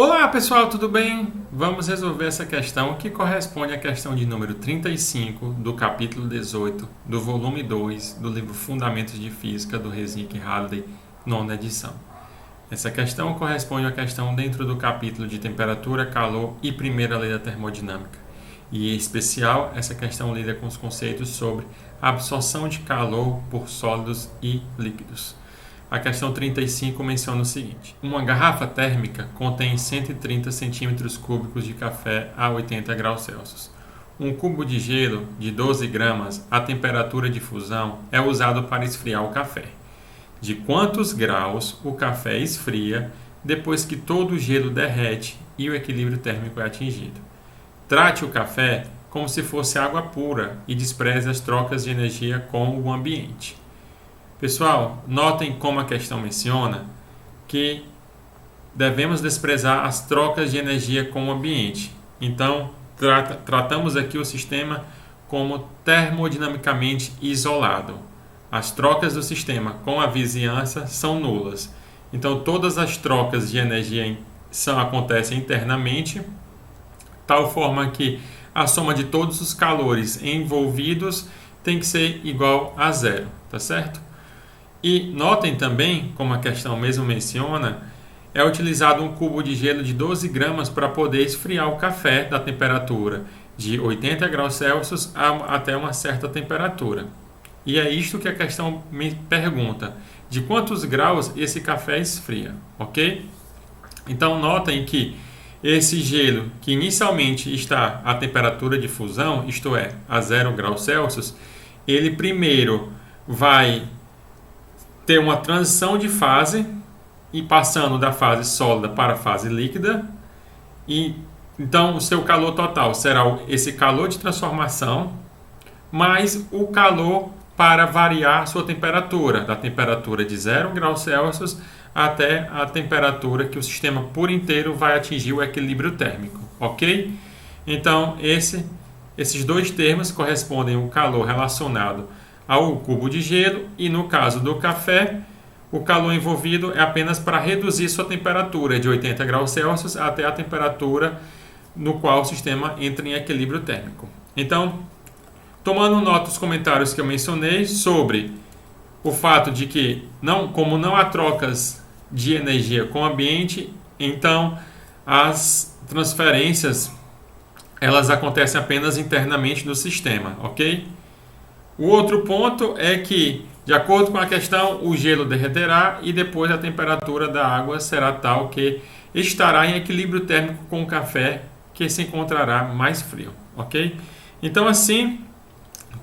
Olá pessoal, tudo bem? Vamos resolver essa questão que corresponde à questão de número 35 do capítulo 18 do volume 2 do livro Fundamentos de Física do Resnick Halliday, nona edição. Essa questão corresponde à questão dentro do capítulo de temperatura, calor e primeira lei da termodinâmica. E em especial, essa questão lida com os conceitos sobre absorção de calor por sólidos e líquidos. A questão 35 menciona o seguinte: uma garrafa térmica contém 130 centímetros cúbicos de café a 80 graus Celsius. Um cubo de gelo de 12 gramas a temperatura de fusão é usado para esfriar o café. De quantos graus o café esfria depois que todo o gelo derrete e o equilíbrio térmico é atingido? Trate o café como se fosse água pura e despreze as trocas de energia com o ambiente. Pessoal, notem como a questão menciona que devemos desprezar as trocas de energia com o ambiente. Então, tratamos aqui o sistema como termodinamicamente isolado. As trocas do sistema com a vizinhança são nulas. Então, todas as trocas de energia acontecem internamente, tal forma que a soma de todos os calores envolvidos tem que ser igual a zero, tá certo? E notem também, como a questão mesmo menciona, é utilizado um cubo de gelo de 12 gramas para poder esfriar o café da temperatura de 80 graus Celsius até uma certa temperatura. E é isto que a questão me pergunta: de quantos graus esse café esfria, ok? Então notem que esse gelo, que inicialmente está à temperatura de fusão, isto é, a 0 graus Celsius, ele primeiro vai ter uma transição de fase e passando da fase sólida para a fase líquida, e então o seu calor total será esse calor de transformação mais o calor para variar a sua temperatura, da temperatura de 0 graus Celsius até a temperatura que o sistema por inteiro vai atingir o equilíbrio térmico, ok? Então esses dois termos correspondem ao calor relacionado ao cubo de gelo, e no caso do café, o calor envolvido é apenas para reduzir sua temperatura de 80 graus Celsius até a temperatura no qual o sistema entra em equilíbrio térmico. Então, tomando nota dos comentários que eu mencionei sobre o fato de que, como não há trocas de energia com o ambiente, então as transferências elas acontecem apenas internamente no sistema, ok? O outro ponto é que, de acordo com a questão, o gelo derreterá e depois a temperatura da água será tal que estará em equilíbrio térmico com o café, que se encontrará mais frio, ok? Então, assim,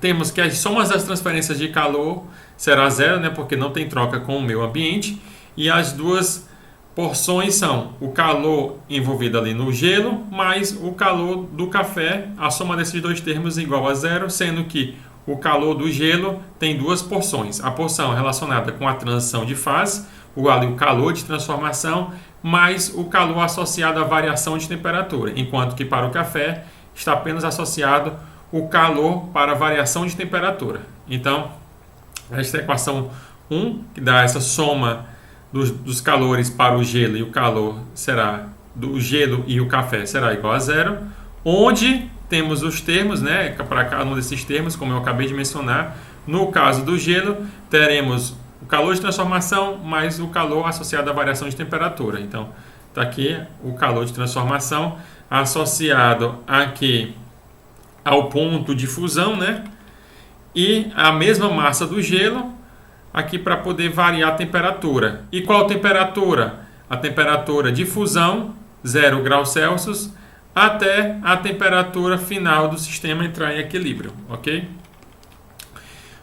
temos que as somas das transferências de calor será zero, né, porque não tem troca com o meio ambiente, e as duas porções são o calor envolvido ali no gelo mais o calor do café. A soma desses dois termos é igual a zero, sendo que o calor do gelo tem duas porções. A porção relacionada com a transição de fase, o calor de transformação, mais o calor associado à variação de temperatura, enquanto que para o café está apenas associado o calor para a variação de temperatura. Então, esta é a equação 1, que dá essa soma dos calores para o gelo, e o calor será do gelo e o café será igual a zero, onde temos os termos, né, para cada um desses termos, como eu acabei de mencionar. No caso do gelo, teremos o calor de transformação mais o calor associado à variação de temperatura. Então, está aqui o calor de transformação associado aqui ao ponto de fusão, né, e a mesma massa do gelo aqui para poder variar a temperatura. E qual temperatura? A temperatura de fusão, 0 graus Celsius, até a temperatura final do sistema entrar em equilíbrio, ok?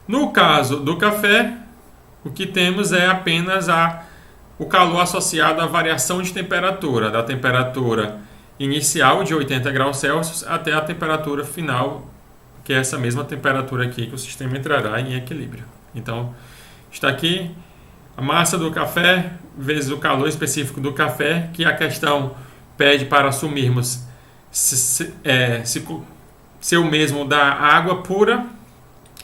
No caso do café, o que temos é apenas o calor associado à variação de temperatura, da temperatura inicial de 80 graus Celsius até a temperatura final, que é essa mesma temperatura aqui que o sistema entrará em equilíbrio. Então, está aqui a massa do café vezes o calor específico do café, que a questão pede para assumirmos ser o mesmo da água pura,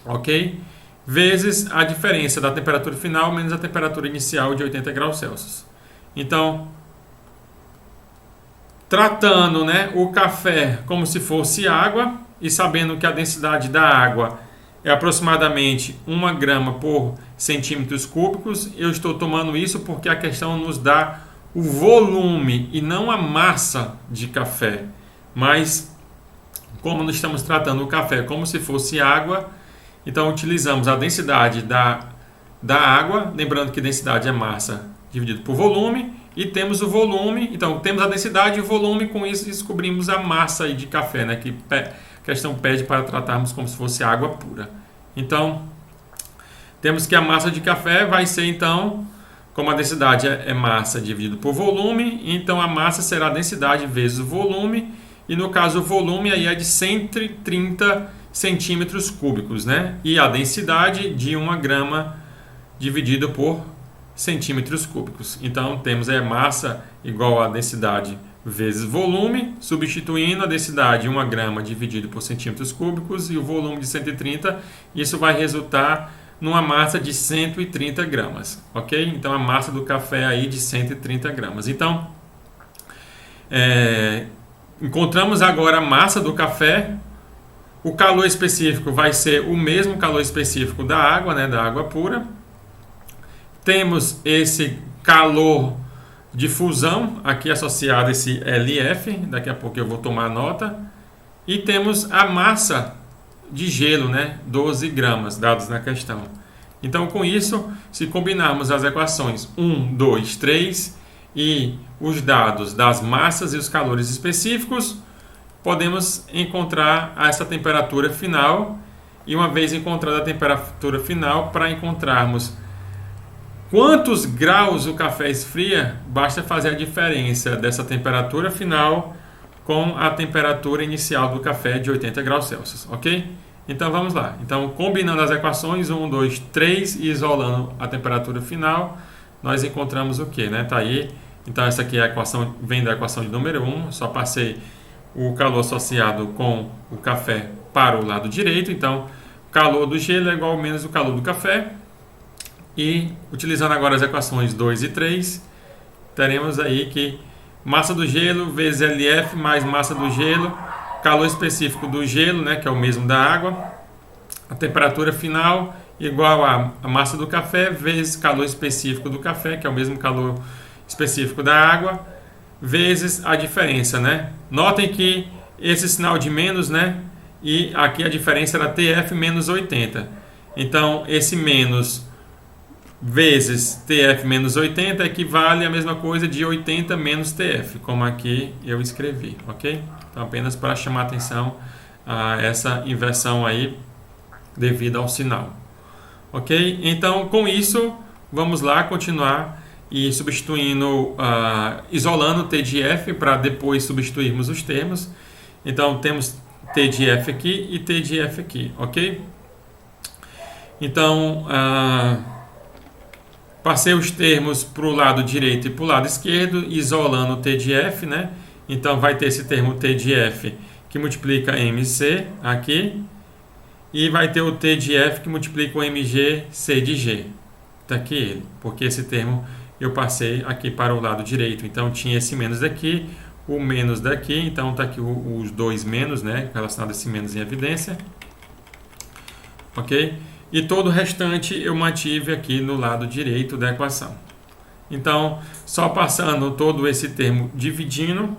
ok? Vezes a diferença da temperatura final menos a temperatura inicial de 80 graus Celsius. Então, tratando, né, o café como se fosse água e sabendo que a densidade da água é aproximadamente 1 grama por centímetros cúbicos, eu estou tomando isso porque a questão nos dá o volume e não a massa de café. Mas como nós estamos tratando o café como se fosse água, então utilizamos a densidade da água, lembrando que densidade é massa dividido por volume, e temos o volume, então temos a densidade e o volume, com isso descobrimos a massa aí de café, né, que a questão pede para tratarmos como se fosse água pura. Então, temos que a massa de café vai ser, então, como a densidade é massa dividido por volume, então a massa será a densidade vezes o volume, e no caso o volume aí é de 130 centímetros cúbicos, né? E a densidade de 1 grama dividido por centímetros cúbicos. Então temos a massa igual a densidade vezes volume, substituindo a densidade de 1 grama dividido por centímetros cúbicos e o volume de 130, isso vai resultar numa massa de 130 gramas, ok? Então a massa do café aí de 130 gramas. Então, encontramos agora a massa do café. O calor específico vai ser o mesmo calor específico da água, né, da água pura. Temos esse calor de fusão aqui associado a esse LF, daqui a pouco eu vou tomar nota. E temos a massa de gelo, né, 12 gramas, dados na questão. Então, com isso, se combinarmos as equações 1, 2, 3 e os dados das massas e os calores específicos, podemos encontrar essa temperatura final. E uma vez encontrada a temperatura final, para encontrarmos quantos graus o café esfria, basta fazer a diferença dessa temperatura final com a temperatura inicial do café de 80 graus Celsius, ok? Então vamos lá. Então, combinando as equações 1, 2, 3 e isolando a temperatura final, nós encontramos o que, né? Tá aí. Então essa aqui é a equação, vem da equação de número 1, só passei o calor associado com o café para o lado direito. Então, o calor do gelo é igual ao menos o calor do café. E, utilizando agora as equações 2 e 3, teremos aí que massa do gelo vezes LF mais massa do gelo, calor específico do gelo, né, que é o mesmo da água, a temperatura final igual a massa do café vezes calor específico do café, que é o mesmo calor específico da água, vezes a diferença, né? Notem que esse sinal de menos, né, e aqui a diferença era TF menos 80. Então, esse menos vezes TF menos 80 equivale à mesma coisa de 80 menos TF, como aqui eu escrevi, ok? Então, apenas para chamar atenção a essa inversão aí devido ao sinal, ok? Então, com isso, vamos lá continuar e substituindo, isolando T de F para depois substituirmos os termos. Então, temos T de F aqui e T de F aqui, ok? Então, passei os termos para o lado direito e para o lado esquerdo, isolando o T de F, né? Então, vai ter esse termo T de F que multiplica MC aqui, e vai ter o T de F que multiplica o MG C de G. Está aqui ele, porque esse termo eu passei aqui para o lado direito. Então, tinha esse menos daqui, o menos daqui, então está aqui os dois menos, né? Relacionado a esse menos em evidência. Ok? E todo o restante eu mantive aqui no lado direito da equação. Então, só passando todo esse termo dividindo,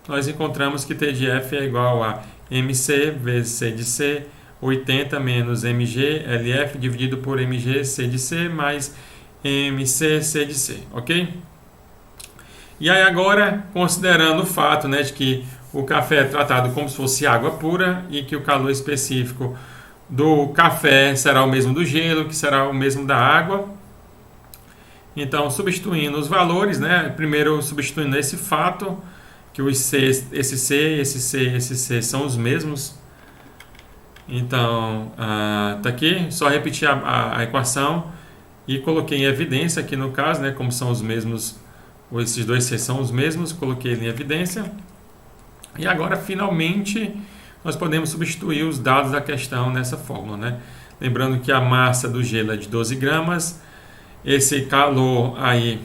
nós encontramos que T de F é igual a MC vezes C de C, 80 menos MG LF dividido por MG C de C mais MC C de C, ok? E aí agora, considerando o fato, né, de que o café é tratado como se fosse água pura e que o calor específico do café será o mesmo do gelo, que será o mesmo da água. Então, substituindo os valores, né, primeiro substituindo esse fato, que esse C são os mesmos. Então, tá aqui, só repetir a equação e coloquei em evidência aqui no caso, né, como são os mesmos, ou esses dois C são os mesmos, coloquei ele em evidência. E agora, finalmente, nós podemos substituir os dados da questão nessa fórmula, né? Lembrando que a massa do gelo é de 12 gramas, esse calor aí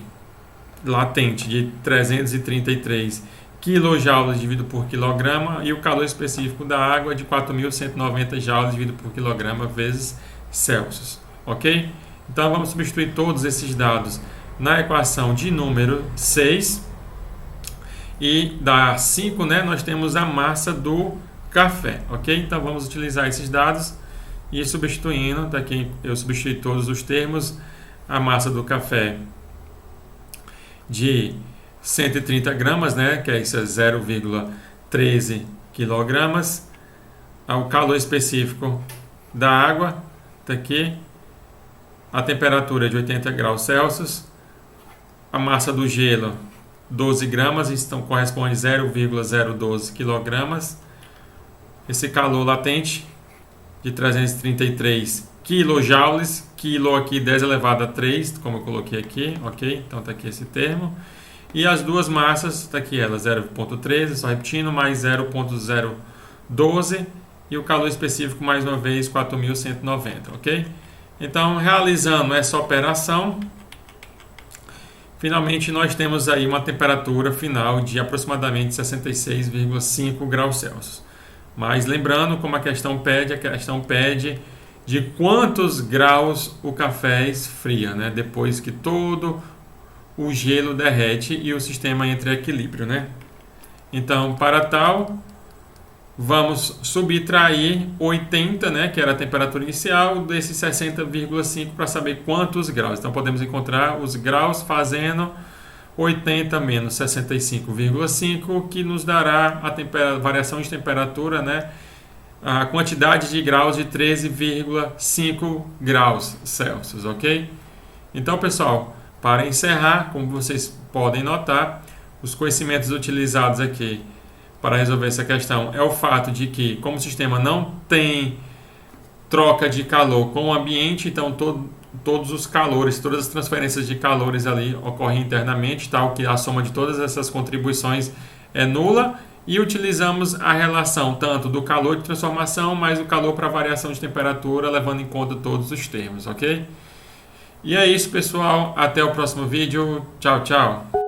latente de 333 kJ dividido por quilograma, e o calor específico da água de 4.190 joules dividido por quilograma vezes Celsius, ok? Então vamos substituir todos esses dados na equação de número 6, e da 5, né, nós temos a massa do café, ok? Então vamos utilizar esses dados e substituindo, daqui eu substituí todos os termos, a massa do café de 130 gramas, né, que é isso, 0,13 quilogramas, o calor específico da água, tá aqui, a temperatura de 80 graus Celsius, a massa do gelo 12 gramas, então corresponde a 0,012 quilogramas, esse calor latente de 333 quilojoules, quilo aqui 10 elevado a 3, como eu coloquei aqui, ok? Então está aqui esse termo. E as duas massas, está aqui ela, 0,13, só repetindo, mais 0,012, e o calor específico, mais uma vez, 4.190, ok? Então, realizando essa operação, finalmente nós temos aí uma temperatura final de aproximadamente 66,5 graus Celsius. Mas lembrando, como a questão pede de quantos graus o café esfria, né? Depois que todo o gelo derrete e o sistema entra em equilíbrio, né? Então, para tal, vamos subtrair 80, né, que era a temperatura inicial, desse 60,5 para saber quantos graus. Então, podemos encontrar os graus fazendo 80 menos 65,5, que nos dará a variação de temperatura, né, a quantidade de graus de 13,5 graus Celsius, ok? Então, pessoal, para encerrar, como vocês podem notar, os conhecimentos utilizados aqui para resolver essa questão é o fato de que, como o sistema não tem troca de calor com o ambiente, então todos os calores, todas as transferências de calores ali ocorrem internamente, tal que a soma de todas essas contribuições é nula, e utilizamos a relação tanto do calor de transformação mais o calor para variação de temperatura, levando em conta todos os termos, ok? E é isso, pessoal. Até o próximo vídeo. Tchau, tchau.